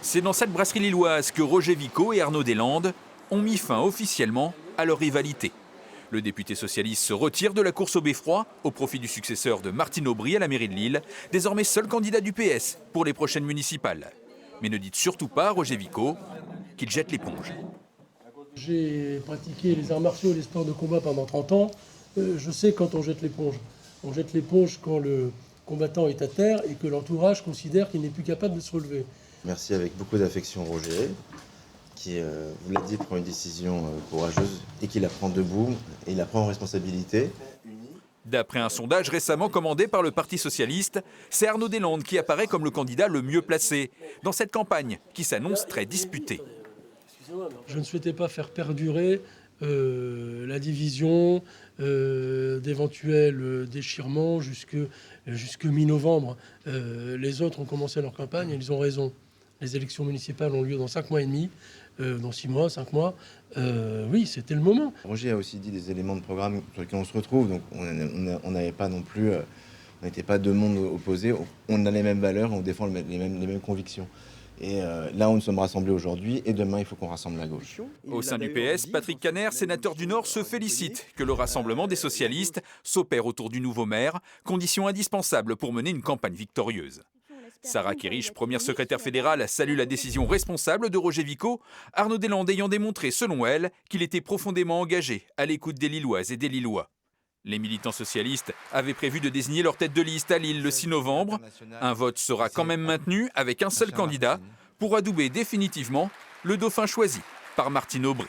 C'est dans cette brasserie lilloise que Roger Vicot et Arnaud Deslandes ont mis fin officiellement à leur rivalité. Le député socialiste se retire de la course au beffroi au profit du successeur de Martine Aubry à la mairie de Lille, désormais seul candidat du PS pour les prochaines municipales. Mais ne dites surtout pas à Roger Vicot qu'il jette l'éponge. J'ai pratiqué les arts martiaux et les sports de combat pendant 30 ans. Je sais quand on jette l'éponge. On jette l'éponge quand le combattant est à terre et que l'entourage considère qu'il n'est plus capable de se relever. Merci avec beaucoup d'affection Roger, qui, vous l'a dit, prend une décision courageuse et qui la prend debout et il la prend en responsabilité. D'après un sondage récemment commandé par le Parti socialiste, c'est Arnaud Deslandes qui apparaît comme le candidat le mieux placé dans cette campagne qui s'annonce très disputée. Je ne souhaitais pas faire perdurer la division, d'éventuels déchirements jusque mi-novembre. Les autres ont commencé leur campagne et ils ont raison. Les élections municipales ont lieu dans 5 mois et demi, dans 6 mois, 5 mois. Oui, c'était le moment. Roger a aussi dit des éléments de programme sur lesquels on se retrouve, donc on n'avait pas non plus, on n'était pas deux mondes opposés, on a les mêmes valeurs, on défend les mêmes convictions. Et là, nous sommes rassemblés aujourd'hui et demain, il faut qu'on rassemble la gauche. Au sein du PS, Patrick Kanner, sénateur du Nord, se félicite que le rassemblement des socialistes s'opère autour du nouveau maire, condition indispensable pour mener une campagne victorieuse. Sarah Kerich, première secrétaire fédérale, salue la décision responsable de Roger Vicot, Arnaud Deslandes ayant démontré, selon elle, qu'il était profondément engagé à l'écoute des Lilloises et des Lillois. Les militants socialistes avaient prévu de désigner leur tête de liste à Lille le 6 novembre. Un vote sera quand même maintenu avec un seul candidat pour adouber définitivement le dauphin choisi par Martine Aubry.